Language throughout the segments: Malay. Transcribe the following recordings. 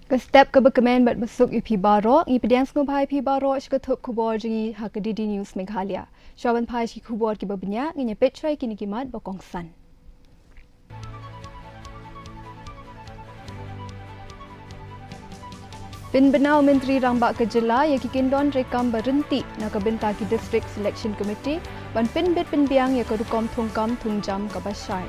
Ke step ke berkemen bat besuk pi baro ngi pediang sngobai pi baro ke thuk khubor jingi hakadidi news Meghalaya. Shawan pai shi khubor ki babnya ngi petrai kini kimat bokong san. Pin benau Menteri Rambak Kejela yang kikindon rekam berhenti nak kebenta ki District Selection Committee ban pin bit pin biang yang kedukom thungkam thungjam ke Basai.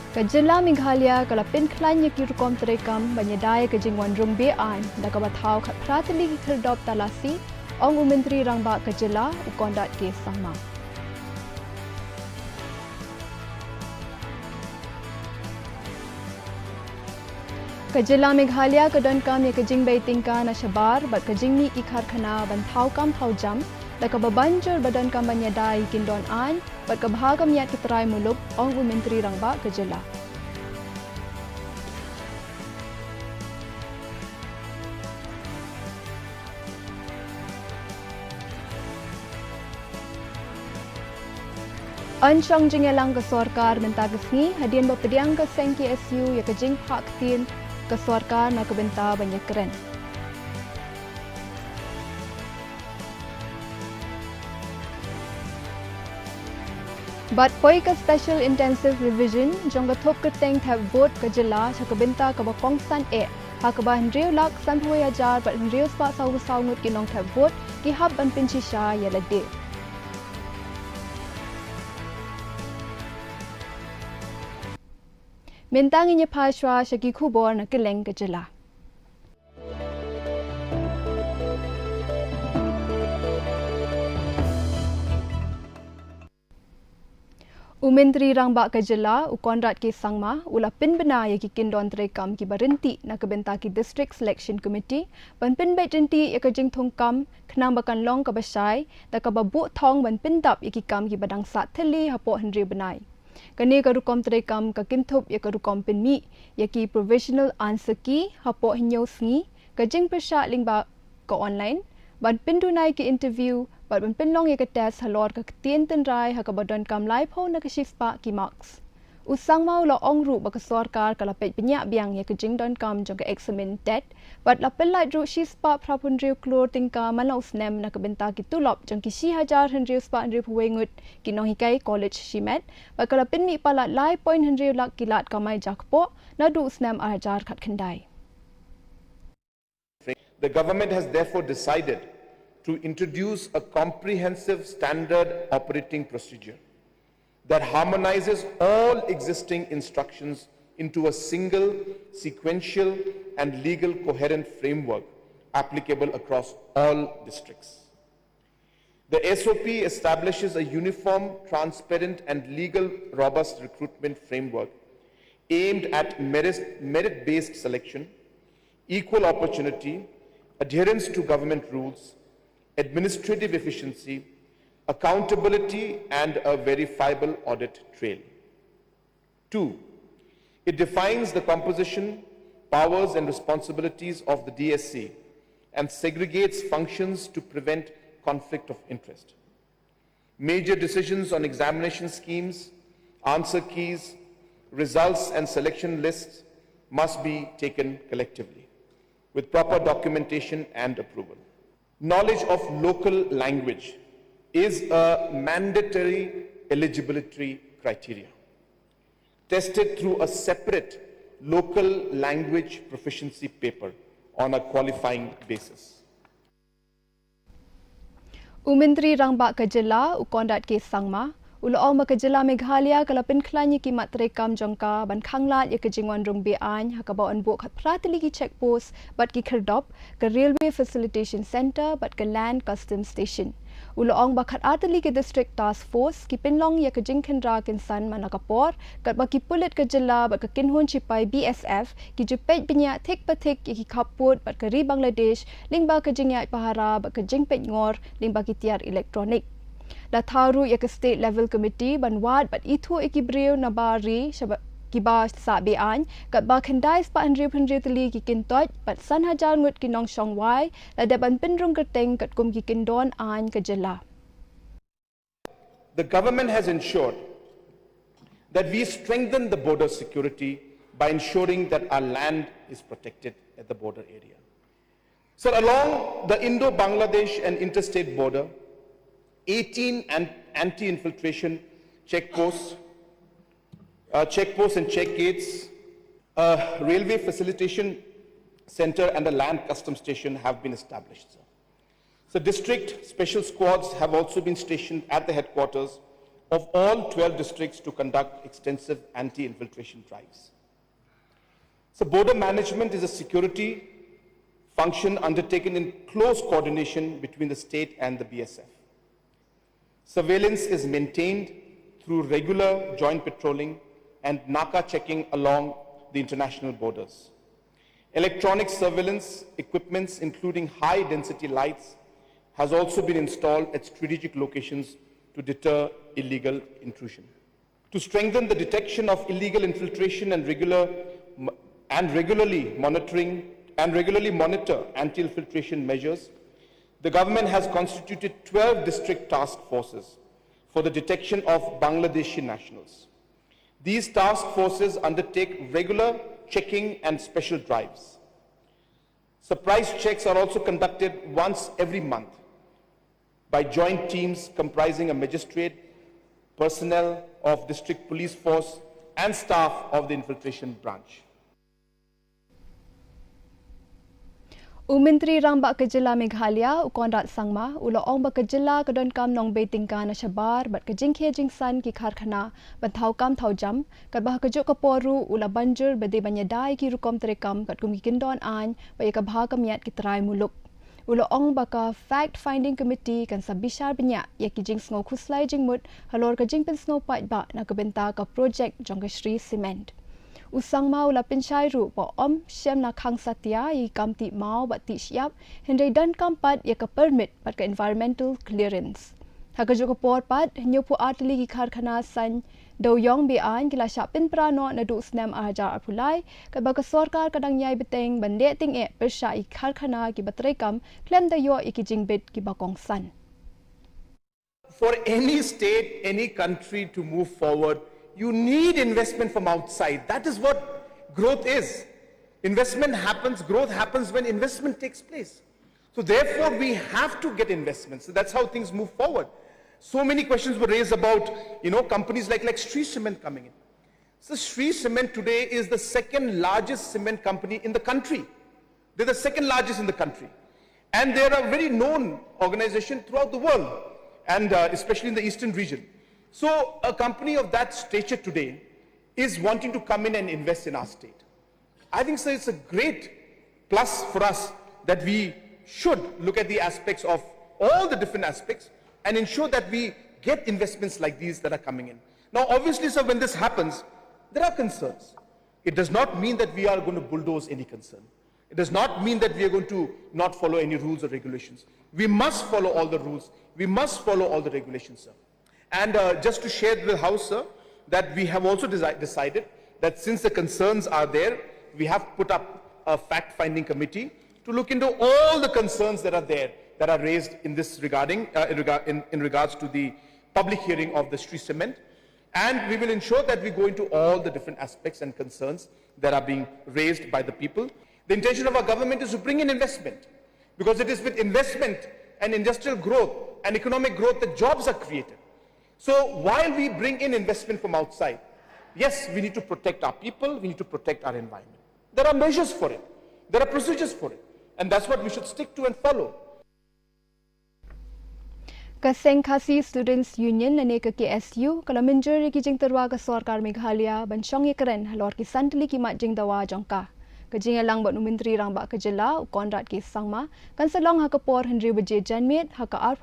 Kejela Meghalaya kalau pin klan yang kirukom terekam banyadai ke jingwan rumbe an dak kabatau kat prateli terdop talasi ong Menteri Rambak Kejela ukondat ke sama. Kejela Meghalaya kedon kam yang kejing bay tingka na syabar bat kejing ni ikhar khana ban thau kam thau jam dak kabanjur badan kam banyadai kindon an bat kabahagam yat kitrai muluk ong Menteri Rambak Kejela. Ansyong jingelang ke sorkar mentagasni hadian berpediang ke sengki SU ya kejing hak tin ke sorkar nak kebenta banyak keren. But poi ke special intensive revision jong ketuk keteng tab vote Kejela sa kebenta ke bakong san ha ke bahan riu lak san huai ajar bat riu spa sau ngut kinong tab vote ki hab ban pinchisha ya lade. Mentang inya paswa syaki Khubor nak keleng Kejela. Menteri Rambak Kejela ukonrat ke sangma ula pin bena ya kikindon terekam ki berhenti nak kebenta ki District Selection Committee ban pin bet jenti ya kejing thongkam khnang bakan long ke Basai dak ka babu thong ban pin dap ya kikam ki badang sat theli hapo hendri benai. Kani karukom terekam ka kinthup ya karukom pinmi ya ki provisional answer ki hapo hinyo sngi kajing persya lingba ka online ban pindunai ki interview ban pinlong ya ka test halor ka tien tenrai ha ka badon kam lai pho na ka shispa ki marks usang mau la ongru ba ka sarkar kala pet penyak biang ya kajing don kam jong ka examine tet bat la pelai ru shispa prapundriu klor tingka malau snem na ka benta ki tulop jong ki 1000 hendriu spa hendriu puwengut ki no hikai college shimet ba kala pinmi pala lai point hendriu lak kilat kamai jakpo na du snem ajar khat khandai. The government has therefore decided to introduce a comprehensive standard operating procedure that harmonizes all existing instructions into a single, sequential and legal coherent framework applicable across all districts. The SOP establishes a uniform, transparent and legal robust recruitment framework aimed at merit-based selection, equal opportunity, adherence to government rules, administrative efficiency, accountability and a verifiable audit trail. 2. It defines the composition, powers and responsibilities of the DSC and segregates functions to prevent conflict of interest. Major decisions on examination schemes, answer keys, results and selection lists must be taken collectively with proper documentation and approval. Knowledge of local language is a mandatory eligibility criteria, tested through a separate local language proficiency paper on a qualifying basis. Menteri Rambak Kejela ukondat ke sangma Ulaong Kejela Meghalaya kalapin klanya ki matrekam jongka ban khanglat ya kejingwan rung bean hakabawan bu khat pratili ki checkpost bat ki kherdop ke railway facilitation center bat ke land customs station. Ulaong bakhat atali ke district task force ki pinlong ya kejing khendra kinsan manakapor kat baki pulit Kejela bat ke kinhun cipai BSF ki jupet binyak thik pathik ki khaput bat ke ri Bangladesh lingba kejing ya pahara bat kejing pet ngor lingba ki tiar elektronik. La tharu ya ke state level committee banwad bat itu ekibreu nabari kiba sa bean kat ba khendai spa hundred teli ki kintot bat san hajar ngut kinong shongwai la de ban pinrung kerteng kat kum ki kindon an Kejela. The government has ensured that we strengthen the border security by ensuring that our land is protected at the border area. So along the Indo-Bangladesh and interstate border, 18 anti-infiltration checkposts and check gates, a railway facilitation center and a land custom station have been established. So district special squads have also been stationed at the headquarters of all 12 districts to conduct extensive anti-infiltration drives. So border management is a security function undertaken in close coordination between the state and the BSF. Surveillance is maintained through regular joint patrolling and NACA checking along the international borders. Electronic surveillance equipments, including high-density lights, has also been installed at strategic locations to deter illegal intrusion. To strengthen the detection of illegal infiltration and regularly monitor anti-infiltration measures, the government has constituted 12 district task forces for the detection of Bangladeshi nationals. These task forces undertake regular checking and special drives. Surprise checks are also conducted once every month by joint teams comprising a magistrate, personnel of district police force, and staff of the infiltration branch. Menteri Rambak Kejela Meghalaya Ukonrat Sangma ulo ong ba kejela kadon kam nong betingka na syabar bat kejing khe jingsan ki kharkhana bantau kam thau jam kat bah kejuk kaporu ula banjur bede banyadai ki rukom terekam kat kum kindon an ba ka bha kamiat ki trai muluk ulo ong ba ka fact finding committee kan sabishar benya ya ki jing sngo khuslai jingmut halor ka jing pen sngo pat ba na ka benta ka project jongashri cement Usang mau la penchai ru po om shem na khang satya I kamti mau bat ti siap hendai dan kampat ya ka permit pat ka environmental clearance. Haka jo ka por pat nyu pu atli ki kharkhana san do yong bi an kila sha pin prano na du snam aja apulai ka ba ka sarkar kadang nyai beteng bande ting e persha I kharkhana ki batrai kam klem da yo I ki jingbit ki ba kong san. For any state, any country to move forward, you need investment from outside. That is what growth is. Investment happens, growth happens when investment takes place. So therefore, we have to get investments. So that's how things move forward. So many questions were raised about, companies like Sri Cement coming in. So Sri Cement today is the second largest cement company in the country. They're the second largest in the country. And they're a very known organization throughout the world, and especially in the eastern region. So a company of that stature today is wanting to come in and invest in our state. I think so it's a great plus for us that we should look at the aspects of all the different aspects and ensure that we get investments like these that are coming in. Now obviously, sir, when this happens, there are concerns. It does not mean that we are going to bulldoze any concern. It does not mean that we are going to not follow any rules or regulations. We must follow all the rules. We must follow all the regulations, sir. And just to share with the House, sir, that we have also decided that since the concerns are there, we have put up a fact-finding committee to look into all the concerns that are there, that are raised in this in regards to the public hearing of the Sri Cement. And we will ensure that we go into all the different aspects and concerns that are being raised by the people. The intention of our government is to bring in investment, because it is with investment and industrial growth and economic growth that jobs are created. So while we bring in investment from outside, yes, we need to protect our people, we need to protect our environment. There are measures for it, there are procedures for it, and that's what we should stick to and follow. Kaseng Khasi Students Union nane ka KSU kala menjur ki jing terwa ka sarkar Meghalaya banchong ye keren halor ki santli ki mat jing dawa jongka. Kajing alang bat Menteri Rambak Kejela Ukonrat ki sangma kan salong ha kapor Henry Baje Janmit ha ka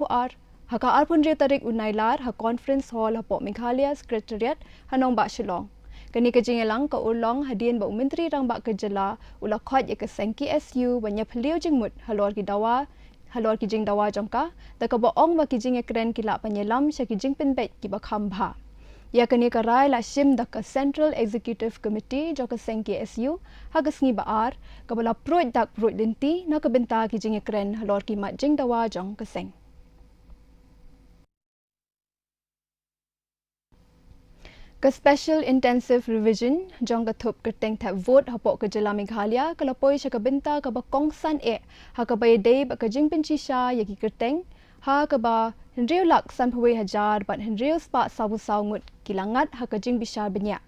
Haka arpun ria tarik unailar ha conference hall ha Port Meghalaya Secretariat hanong ba Shillong. Kani kajing elang ka ulong hadien ba Menteri Rambak Kejela ula khot ye ka seng KSU banya phliu jingmut halor ki jing dawa jongka da ka ba ong ba ki jing ekren kila panyelam sha ki jing penbet ki ba khambha. Ya kani ka rai la shim da ka Central Executive Committee jo ka seng KSU ha ka sngi ba ar ka bala proj dak proj denti na ka benta ki jing ekren halor ki mat jing dawa jong ka seng. Ke special intensive revision jong ke thup ke teng thap vote hapok ke jela Meghalaya ke lapoi sya ke benta ke ba kongsan ha ke ba dei ba ke jing pinchi sha ya ki ke teng ha ke ba hendriu lak san pwe hajar bat hendriu spa sabu saungut kilangat ha ke jing bishar benya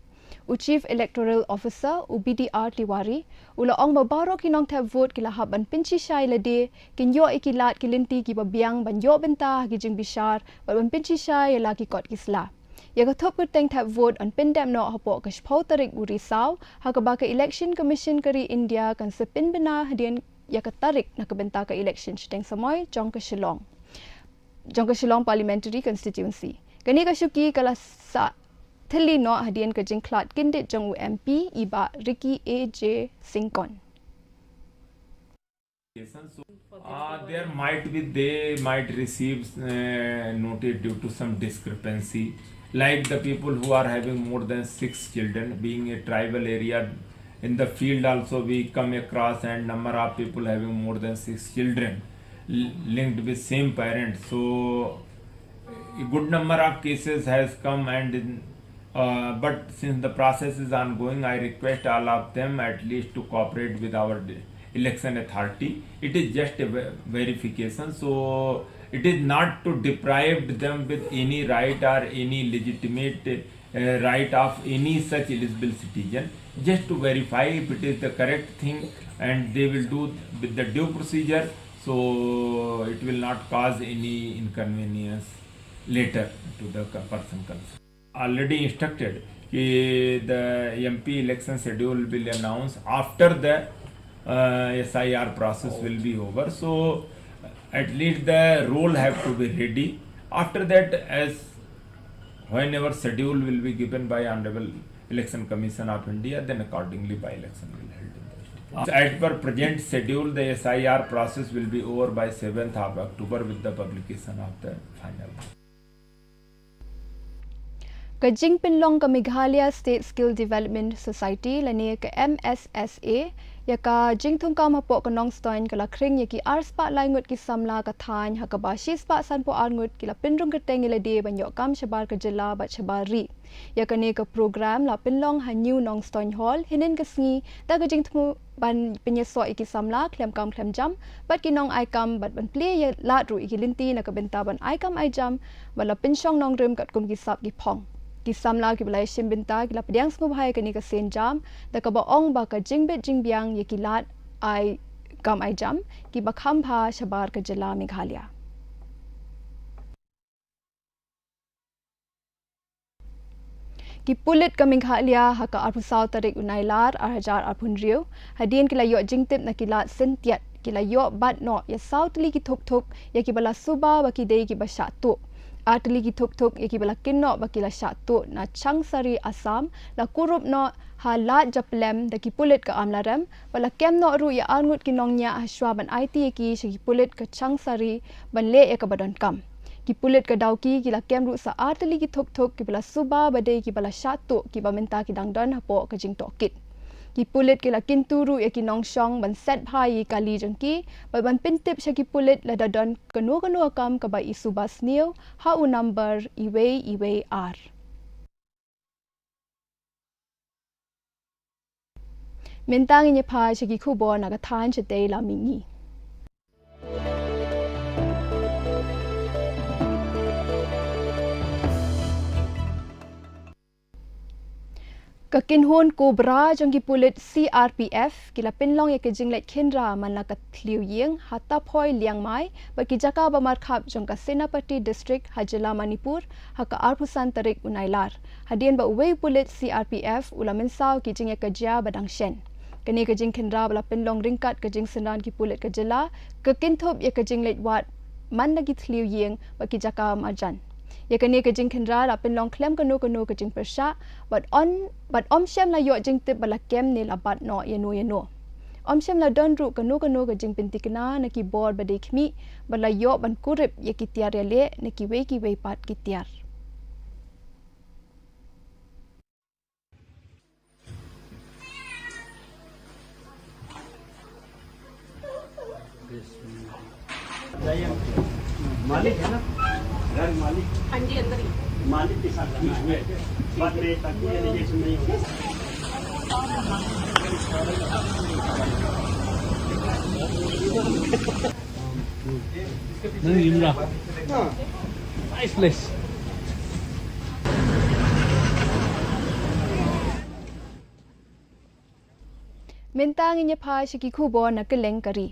u chief electoral officer ubdr tiwari ula ong ba baro kinong thap vote kila ha ban pinchi sha ile de kin yo ikilat kilinti ki ba biang ban yo benta ha ki jing bishar ban pinchi sha ya la ki kot kisla ya ka thop teng thap vote on pindam no hapo ka shpau tarik uri saw ha ka ba ka election commission kari India kan sepin bina hadian ya ka tarik na ka benta ka election teng samoy jong ka Shillong parliamentary constituency kani ka syuki kala sa thili no hadian ka jing klat kindit jong MP iba Ricky AJ Singkon. So, they might receive notice due to some discrepancy, like the people who are having more than 6 children, being a tribal area. In the field also we come across and number of people having more than 6 children linked with same parents. So a good number of cases has come and but since the process is ongoing, I request all of them at least to cooperate with our election authority. It is just a verification, so it is not to deprive them with any right or any legitimate right of any such eligible citizen, just to verify if it is the correct thing, and they will do with the due procedure, so it will not cause any inconvenience later to the person concerned. Already instructed the MP election schedule will be announced after the SIR process will be over. So at least the roll have to be ready. After that, as whenever schedule will be given by Honorable Election Commission of India, then accordingly by election will be held in the state. As per present schedule, the SIR process will be over by 7th of October with the publication of the final. Ka jing pinlong ka Meghalaya State Skill Development Society lani ka MSSA ya ka jing thung ka mapo ka nong stoin ka lakring ya ki arspa laingut ki samla ka than ha ka ba shispa san po arngut ki la pinrung ka tengile de banyo kam shabar ka jela ba chabari ya ka ne ka program la pinlong ha new nong stoin hall hinin ka sngi ta ka jing thu ban pinyeso iki samla klem kam klem jam bat ki nong ai kam bat ban play ya la ru iki linti na ka benta ban ai kam ai jam wala pinshong nong rim kat kum ki sap ki phong ki samla ki balai shim binta ki la pediang smu bhai ka ni ka sen jam da ka ba ong ba ka jingbet jingbiang ye ki lat ai kam ai jam ki ba kham bha shabar ka jela Meghalaya ki pulit ka Meghalaya ha ka arpu saw tarik unailar arhajar arpun riu hadien ki la yo jingtip na ki lat sentiat ki la yo bat no ya saw tli ki thuk thuk ya ki bala suba ba ki dei ki ba sha tu atli ki thuk thuk yaki bala kinno bakila shatu na changsari Assam la kurup no halat japlem daki pulit ka amlarem bala kem no ru ya angut kinongnya ashwa ban IT yaki shiki pulit ka changsari ban le ya ka badan kam ki pulit ka dauki ki la kem ru sa atli ki thuk thuk ki bala suba bade ki bala shatu ki ba menta ki dangdan hapo ka jing tokit ki pulit ki la kinturu ya ki nongshong ban set bhai kali jangki ba ban pintip sya ki pulit la dadan kanu kam ka ba isu bas new ha u number iwe r mentang ni phai sya ki Khubor na ka than chete la mingi Kakinhon Cobra jong ki pulit CRPF kila pinlong ya kejing let khendra man la ka thliu yeng hata phoi liang mai ba ki jaka ba mar khap jong ka Senapati district Hajela Manipur ha ka arpusan tarik unailar hadien ba uwei pulit CRPF ulamen saw ki jing ya kajia badang shen kani kejing khendra bala pinlong ringkat kejing senan ki pulit kajela kakinthop ya kejing let wat man la ki thliu yeng ba ki jaka marjan ya kani ke jing khendra la pin long klem kanu ke jing persha but om shem la yo jing tip bala kem ni la bat no yeno om shem la don ru kanu ke jing pintikna na ki board bade khmi bala yo ban kurip ye ki tiar le ne ki we pat ki tiar मालिक है ना घर मालिक हाँ जी अंदर ही मालिक के साथ की हुए बाद में ताकि एलिगेशन नहीं हो Nice place. Mentang inya pa shiki Khubor na keleng kari.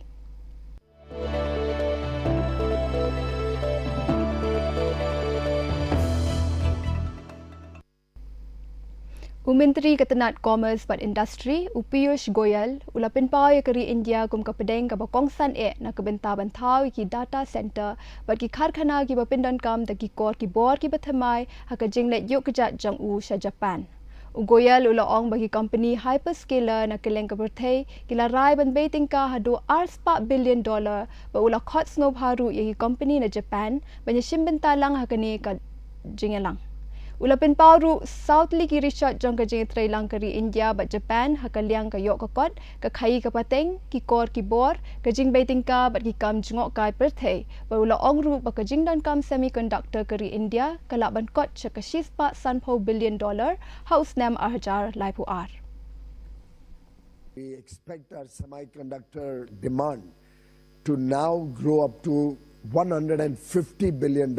Menteri Ketenat Commerce but Industry Piyush Goyal ulapin pau ya kari India kum kapedeng ka bakongsan na kebenta bantau ki data center but ki kharkhana ki bapindan kam da ki kor ki bor ki bathamai haka jinglet yok kejat jang sha Japan. Goyal ulaong bagi company hyperscaler na keleng ka berthei kila rai ban baiting ka hadu $4 billion ba ula khot snob haru ya ki company na Japan banya shimbentalang hakani ka jingelang. Ulapin pauru South Liki Richard jong ka jing trailang kari India but Japan hakaliang ka yok kakot ka khai ka pateng ki kor ki bor ka jing baiting ka but ki kam jngok kai perthei ba ula ongru ba ka jing dan kam semiconductor kari India ka laban kot cha ka $6 billion house nam arjar laipu ar. We expect our semiconductor demand to now grow up to $150 billion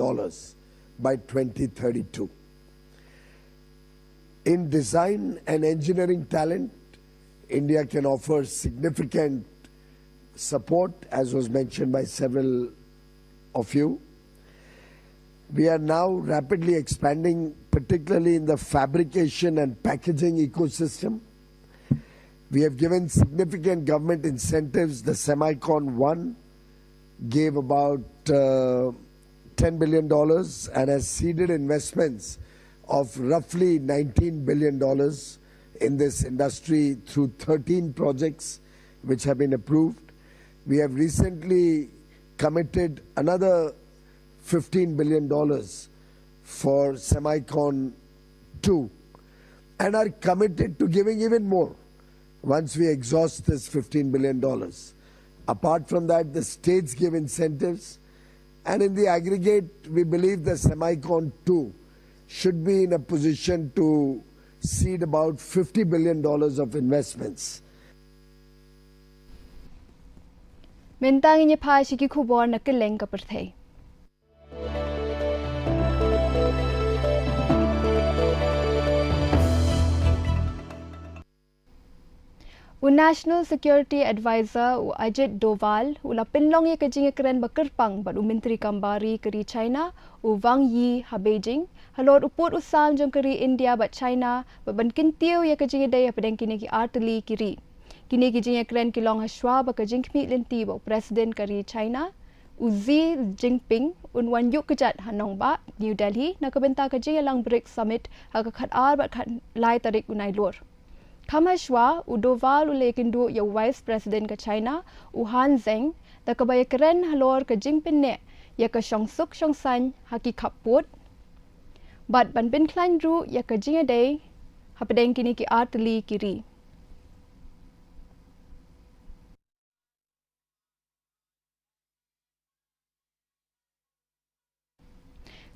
by 2032. In design and engineering talent, India can offer significant support, as was mentioned by several of you. We are now rapidly expanding, particularly in the fabrication and packaging ecosystem. We have given significant government incentives. The Semicon 1 gave about $10 billion and has seeded investments of roughly $19 billion in this industry through 13 projects which have been approved. We have recently committed another $15 billion for Semicon 2 and are committed to giving even more once we exhaust this $15 billion. Apart from that, the states give incentives, and in the aggregate, we believe the Semicon 2 should be in a position to seed about $50 billion of investments. Mentang inya pa shiki Khubor na keleng ka perthei. National Security Advisor Ajit Doval ula pinlong ye kajing keren bakerpang bad Menteri Kambari keri China Wang Yi ha Beijing halor uput usam jong keri India bat China baban kintiu ye kajing daya pedeng kini ki artili kiri kini kajing keren kilong ha shwa ba kajing kmi lenti ba Presiden keri China Xi Jinping unwan yuk kejat hanong ba New Delhi na kabenta kajing lang BRICS Summit ha ka khat ar bat khat lai tarik unai lor. Kamashwa Doval ulekindu ya Vice President ka China Han Zheng da kabaya keren halor ka Jinping ne ya ka shongsuk shongsan haki kaput bat ban bin klan ru ya ka jinga day hapedeng kini ki artili kiri.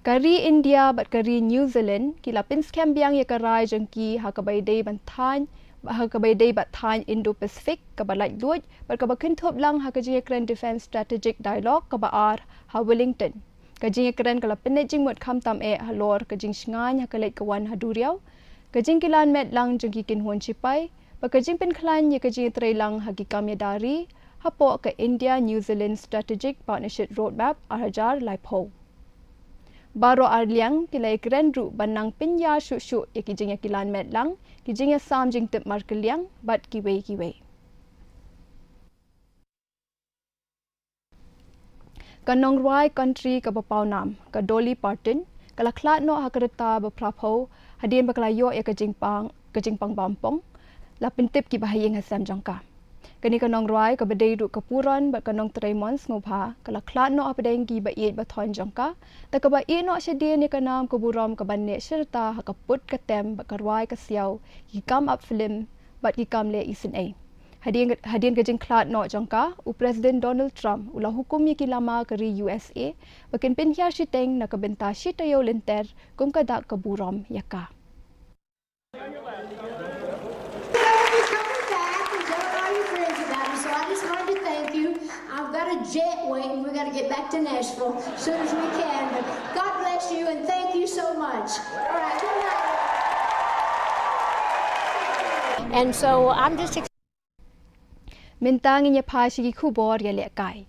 Kari India bat kari New Zealand kila pinskem biang ya karai jengki hakabay day bantan hakabay day batan Indo-Pacific kabalai luoj bat kabakin thop lang hakajing kren Defense Strategic Dialogue kabaar ha Wellington kajing kren kala pinajing mot kham tam halor kajing shngan hakalai kawan haduriaw kajing kilan met lang jengki kinhon chipai bakajing pin klan ya kajing tray lang hagikam ya dari hapo ka India New Zealand Strategic Partnership Roadmap arhajar laipo. Baro arliang kilai keren ru banang pinya shu ya kijing kilan met lang kijing sam jing tip markeliang bat kiwe. Kanong Rai country ka bapau nam ka Dolly Parton kala klat no hakareta baprapo hadien baklayo ya kajing pang bampong lapin tip ki bahayeng hasam jangka. Kani kanong Rai ka badai ru kapuran bat kanong Tremons ngopha kala klat no apadeng ki ba iet bathon jangka ta ka ba no syadien ni kanam kuburam ka banne serta hakaput katem ba karwai ka siaw ki kam up film bat ki kam le isin ai Hadian kejing klat no jangka u Presiden Donald Trump ulah hukum yaki lama keri USA bakin pinhyar shiteng na kebenta shitayo lenter kum kadak keburom yaka. I've got a jet waiting. We've got to get back to Nashville as soon as we can. But God bless you and thank you so much. All right, good night. And so I'm just Mintang inya pa sigi Khubor ya lekai.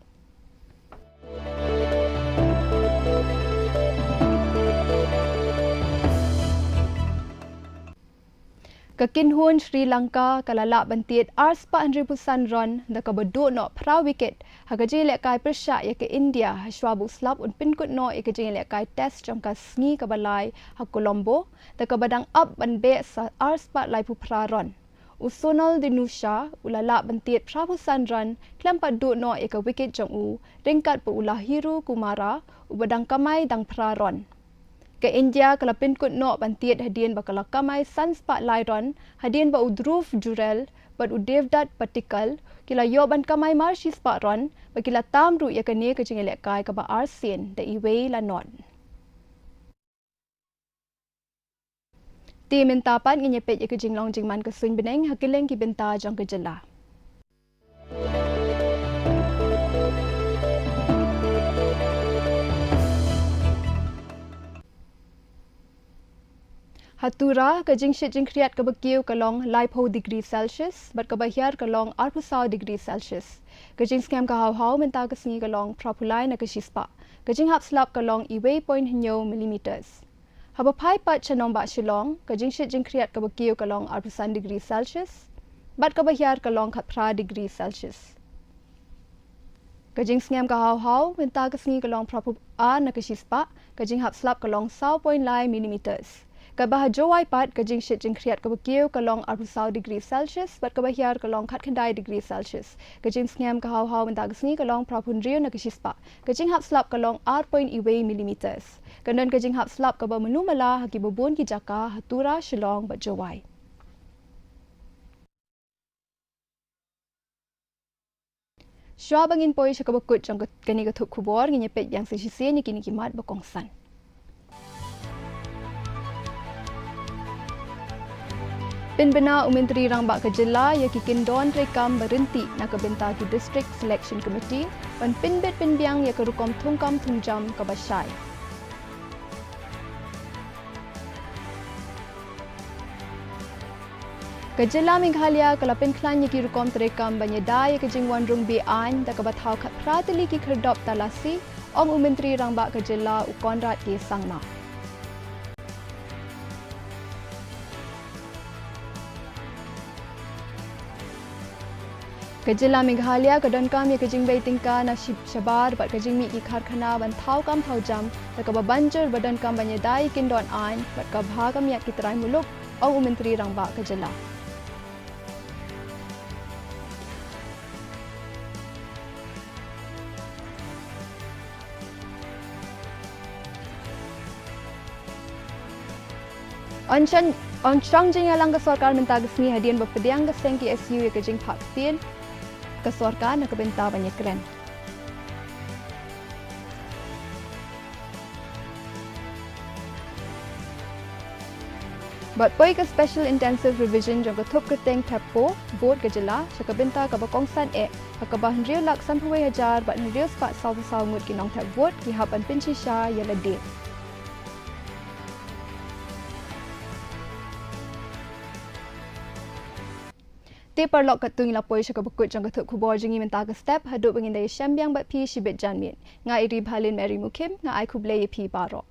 Kekinhun Sri Lanka kalala bantiet ars pa anribusan ron da kabadu no pra wicket hagaji lekai persya ya ke India hashwabu slap un pinkut no ya ke jeng lekai test jangka sngi kabalai ha Colombo da kabadang up ban be sa ars pa lai pu pra ron Usonal dinusha ulala bantiet prabusan ron klem padu no ya ke wicket jong u ringkat pu ulah Hiru Kumara ubadang kamai dang pra ron ke India kalapin kut no bantiet hadian bakala kamai sunspa lairon hadian ba udruf jurel bat udevdat patikal kila yo ban kamai marshi spatron bakila tamru ya kane ke jingele kai ka ba arsen da iwei lanon ti mentapan ngenyepet ya ke jinglong jingman ke swing beneng hakileng ki benta jang ke jela Hatura kajing shijing kriat kabakiu kalong laipo degree Celsius but kabahyar kalong 40 degree Celsius. Kajing scam ka haw menta kasngi kalong propulai na kashispa. Kajing hap slap kalong iway point hinyo millimeters. Habapai pat chanong ba shilong kajing shijing kriat kabakiu kalong 40 degree Celsius but kabahyar kalong 40 degree Celsius. Kajing scam ka haw menta kasngi kalong propulai na kashispa. Kajing hap slap kalong 0.9 millimeters. Kabah jawai pat kajing shit jing kriat kabakiu kalong 40 degree Celsius bat kabahyar kalong khandai degree Celsius kajing sngam ka haw mendagsni kalong prapundrio na kashispa kajing hap slap kalong 8.2 millimeters kanon kajing hap slap kaba menumala hakibubun ki jaka hatura shilong bat jawai Shwa bangin poi shakabakut jang kani katuk Khubor nginyepet yang sisi ni kini kimat bakongsan Pinbena Menteri Rangbak Kejela ya kikindon rekam berhenti nak kebenta ki District Selection Committee dan pinbet pinbiang ya kerukom tungkam tungjam kabasai. Kejela Meghalaya kalapin klan ya kirukom terekam banyeda ya kejingwan rung bian da kabatau kat prateli ki kerdop talasi ong Menteri Rangbak Kejela ukonrat ki sangma. Kejela Meghalaya kadon kam ya kejing bay tingka na shabar bat kejing mi ki karkhana ban thau kam thau jam da ka banjur badan kam banyadai kindon an bat ka bhagam ya ki trai muluk ong Menteri Rangbak Kejela Onchang jing alang ka sarkar menta gasni hadian bapediang gaseng ki SU ya kejing paktin ke sarkar na kebenta banyak keren. But poi ke special intensive revision jang ketup keteng tapo vote Kejela sakabenta ka bakongsan ka bahnrio lak sampui hajar bat hnrio spat saw mut ki nong tap vote ki hapan pinchisha ya lade. Ti perlok katung lapoi sakabukut jang ketuk Khubor jingi menta ke step haduk bangin daya syambiang bat pi shibit janmit nga iri bhalin Mary Mukim nga ai kublai pi barok